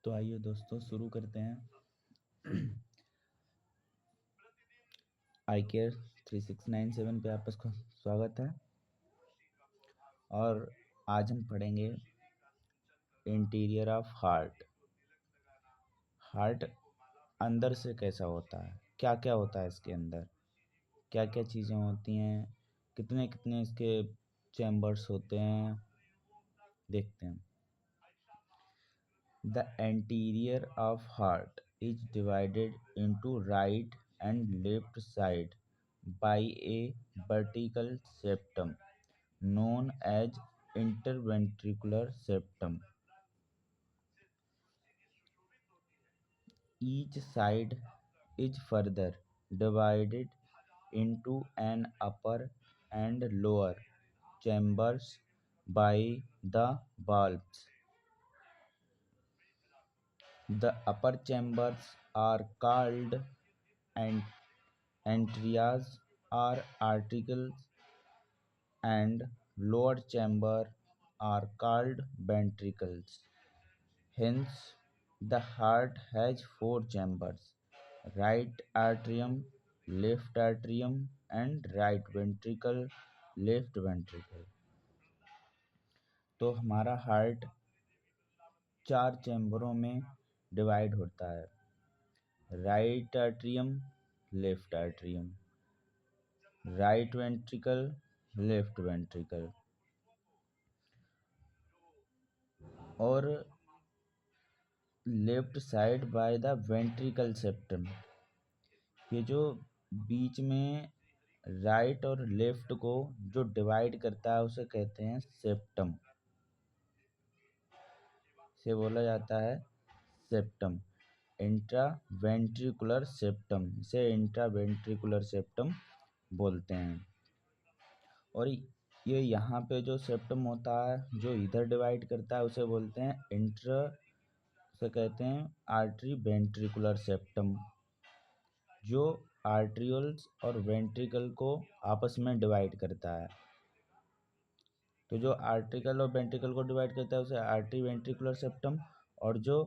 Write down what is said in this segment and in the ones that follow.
तो आइए दोस्तों शुरू करते हैं। आई केयर 3697 पे आपका स्वागत है। और आज हम पढ़ेंगे इंटीरियर ऑफ हार्ट। हार्ट अंदर से कैसा होता है, क्या क्या होता है इसके अंदर, क्या क्या चीज़ें होती हैं, कितने कितने इसके चैम्बर्स होते हैं, देखते हैं। The anterior of heart is divided into right and left side by a vertical septum known as interventricular septum. Each side is further divided into an upper and lower chambers by the valves. The upper chambers are called atrias or articles, and lower chamber are called ventricles. Hence, the heart has four chambers: right atrium, left atrium, and right ventricle, left ventricle. तो हमारा heart चार चैम्बरों में divide होता है: right atrium, left atrium, right ventricle, left ventricle और left side by the ventricle septum. ये जो बीच में राइट और लेफ्ट को जो डिवाइड करता है उसे कहते हैं सेप्टम, से बोला जाता है सेप्टम। इंट्रावेंट्रिकुलर सेप्टम, इसे इंट्रावेंट्रिकुलर सेप्टम बोलते हैं। और ये यहाँ पे जो सेप्टम होता है जो इधर डिवाइड करता है उसे बोलते हैं उसे कहते हैं आर्टरी वेंट्रिकुलर सेप्टम, जो आर्ट्रियोल्स और वेंट्रिकल को आपस में डिवाइड करता है। तो जो आर्ट्रिकल और वेंट्रिकल को डिवाइड करता है उसे आर्टरी वेंट्रिकुलर सेप्टम, और जो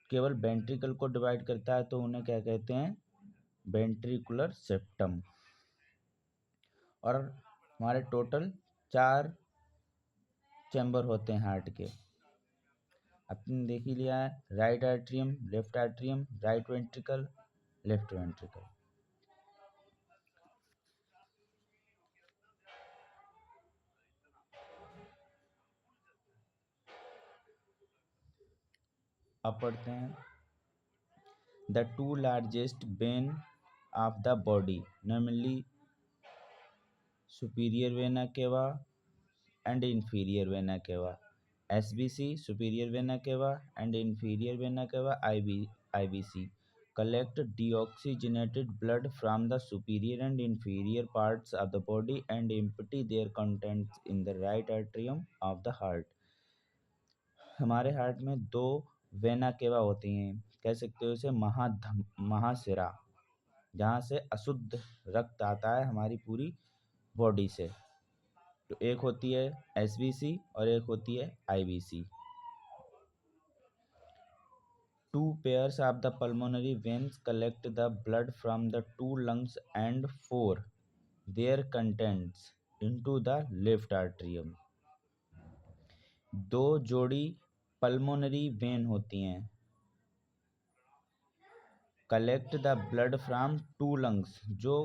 केवल वेंट्रिकल को डिवाइड करता है तो उन्हें क्या कहते हैं, वेंट्रिकुलर सेप्टम। और हमारे टोटल चार चैम्बर होते हैं हार्ट के। आपने देख ही लिया है, right atrium, left atrium, right ventricle, left ventricle. अब पढ़ते हैं the two largest when of the body, namely superior vena cava and inferior vena cava. SVC, superior vena cava, and inferior vena cava, IVC, collect deoxygenated blood from the superior and inferior parts of the body and empty their contents in the right atrium of the heart. हमारे heart में दो vena cava होती हैं, कह सकते हो इसे महाशिरा, जहाँ से अशुद्ध रक्त आता है हमारी पूरी बॉडी से। तो एक होती है एसवीसी और एक होती है IVC. Two pairs of the pulmonary veins collect the blood from the two lungs and pour their contents into the left atrium. दो जोड़ी पल्मोनरी वेन होती हैं, collect the blood from two lungs, जो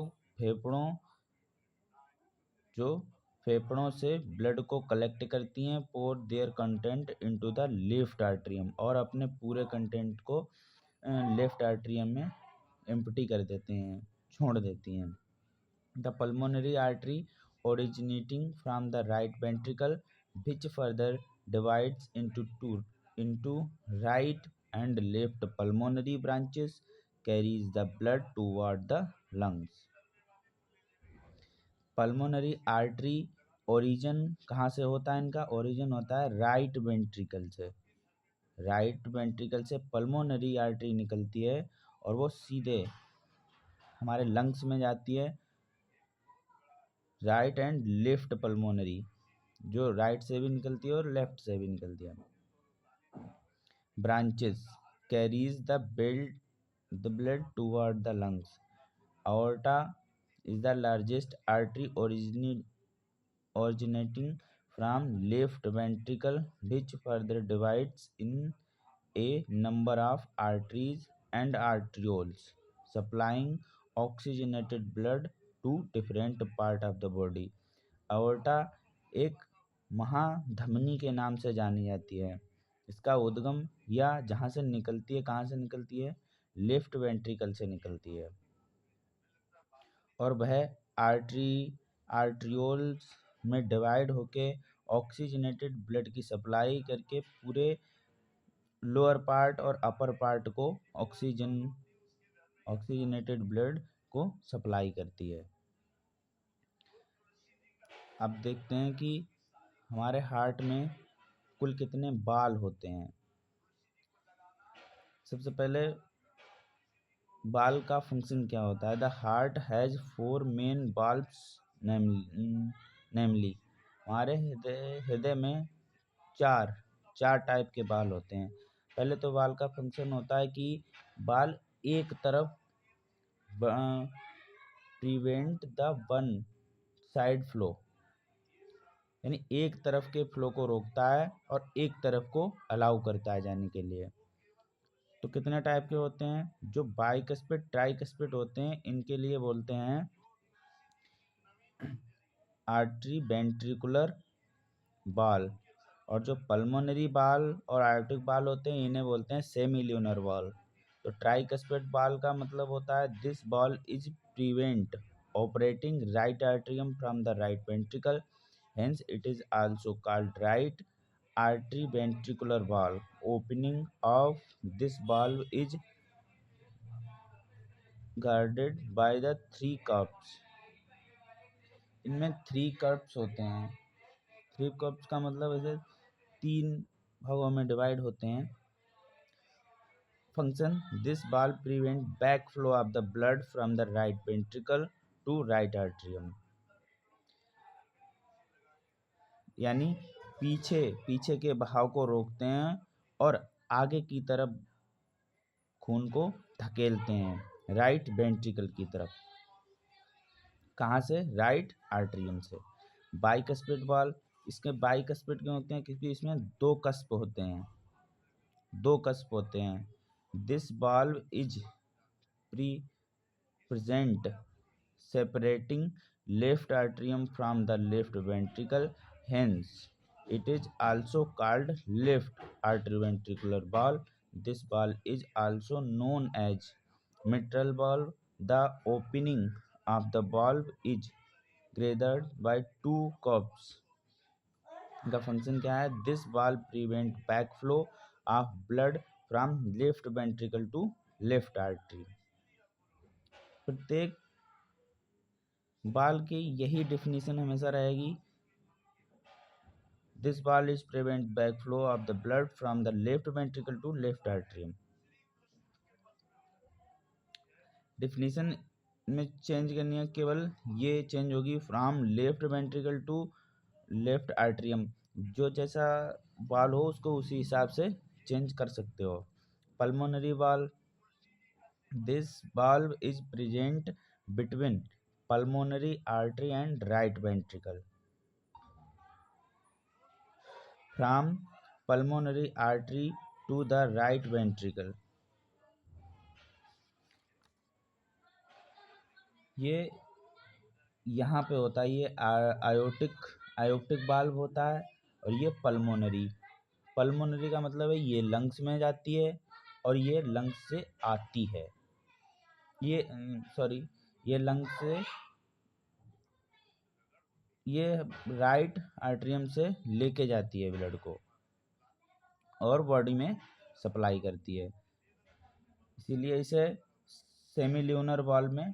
फेफड़ों से ब्लड को collect करती हैं, pour their content into the left atrium, और अपने पूरे कंटेंट को लेफ्ट आर्ट्रियम में एम्प्टी कर देते हैं, छोड़ देती हैं। The pulmonary artery originating from the right ventricle which further divides into right and left pulmonary branches carries the blood toward the lungs. Pulmonary artery origin कहाँ से होता है, इनका ओरिजिन होता है राइट वेंट्रिकल से। राइट वेंट्रिकल से pulmonary artery निकलती है और वो सीधे हमारे लंग्स में जाती है, राइट एंड लेफ्ट पल्मोनरी, जो राइट से भी निकलती है और लेफ्ट से भी निकलती है। branches carries the blood toward the lungs. Aorta is the largest artery originating from left ventricle, which further divides in a number of arteries and arterioles, supplying oxygenated blood to different part of the body. aorta एक महाधमनी के नाम से जानी जाती है। इसका उद्गम या जहाँ से निकलती है, कहाँ से निकलती है, लेफ्ट वेंट्रिकल से निकलती है और वह आर्ट्रियोल्स में डिवाइड होके ऑक्सीजनेटेड ब्लड की सप्लाई करके पूरे लोअर पार्ट और अपर पार्ट को ऑक्सीजनेटेड ब्लड को सप्लाई करती है। अब देखते हैं कि हमारे हार्ट में कुल कितने बाल होते हैं। सबसे पहले बाल का फंक्शन क्या होता है। The heart has 4 main valves namely हमारे हृदय में चार टाइप के बाल होते हैं। पहले तो बाल का फंक्शन होता है कि बाल एक तरफ prevent the one side flow, यानी एक तरफ के फ्लो को रोकता है और एक तरफ को अलाउ करता है जाने के लिए। तो कितने टाइप के होते हैं। जो बाइकस्पिड ट्राइकस्पिड होते हैं इनके लिए बोलते हैं आर्टरी वेंट्रिकुलर बाल, और जो पल्मोनरी बाल और आयोटिक बाल होते हैं इन्हें बोलते हैं सेमिल्यूनर बाल। तो ट्राइकस्पिड बाल का मतलब होता है this ball is prevent operating right atrium from the right ventricle, hence it is also called right artery-ventricular valve. Opening of this valve is guarded by the 3 cups. इनमें 3 cups होते हैं। 3 cups का मतलब ऐसे 3 भागों में डिवाइड होते हैं। Function: this valve prevent backflow of the blood from the right ventricle to right atrium. यानी पीछे के बहाव को रोकते हैं और आगे की तरफ खून को धकेलते हैं राइट वेंट्रिकल की तरफ। कहाँ से, राइट आर्टरियम से। बाइकस्पिड वाल्व, इसके बाइकस्पिड क्यों होते हैं, क्योंकि इसमें 2 कस्प होते हैं। This valve is present separating left atrium from the left ventricle, hence it is also called left atrioventricular valve. This valve is also known as mitral valve. The opening of the valve is guarded by 2 cups. का function क्या है, this valve prevent backflow of blood from left ventricle to left artery. प्रत्येक valve की यही definition हमेशा रहेगी, this valve is prevent backflow of the blood from the left ventricle to left atrium. Definition में change करनी है, केवल ये चेंज होगी from left ventricle to left atrium. जो जैसा बाल हो उसको उसी हिसाब से चेंज कर सकते हो। पल्मोनरी बाल, this valve is present between pulmonary artery and right ventricle. From pulmonary artery to the right ventricle. ये यहाँ पे होता है, ये आयोटिक वाल्व होता है और ये पल्मोनरी का मतलब है ये लंग्स में जाती है और ये लंग्स से आती है। ये लंग्स से, ये राइट आर्टरियम से लेके जाती है ब्लड को और बॉडी में सप्लाई करती है, इसीलिए इसे सेमिल्यूनर वाल्व में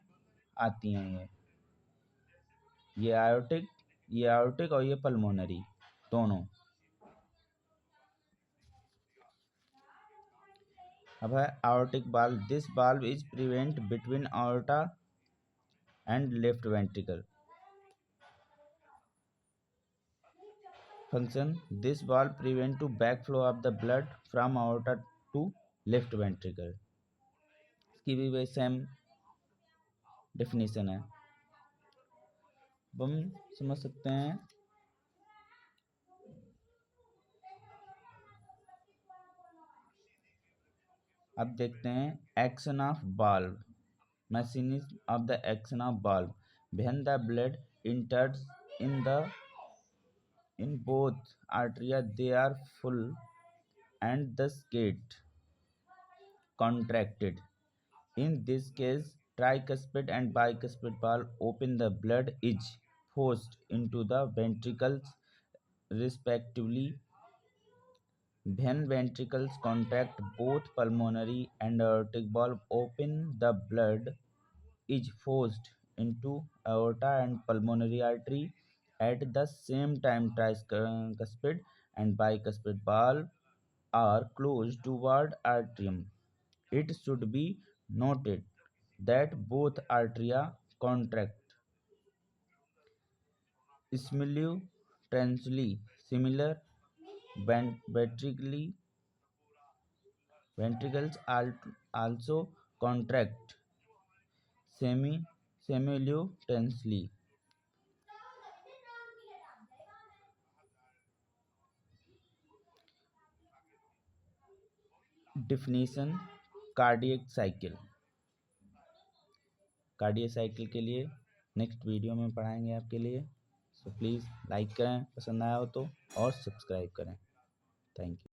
आती हैं। ये आयोटिक और ये पल्मोनरी दोनों। अब है aortic valve, this valve is prevent between aorta and left ventricle. Function: this valve prevent to backflow of the blood from aorta to left ventricle. इसकी भी वही सेम डेफिनेशन है। अब हम समझ सकते हैं अब देखते हैं action of valve, mechanism of the action of valve. When the blood enters in both arteries, they are full and thus get contracted. In this case, tricuspid and bicuspid valve open, the blood is forced into the ventricles respectively. When ventricles contract, both pulmonary and aortic valve open, the blood is forced into aorta and pulmonary artery. At the same time, tricuspid and bicuspid valve are closed toward atrium. It should be noted that both arteria contract simultaneously. Similar ventricles also contract simultaneously. Definition: cardiac cycle. Cardiac cycle के लिए next video में पढ़ाएंगे आपके लिए। So please like करें पसंद आया हो तो, और सब्सक्राइब करें। Thank you.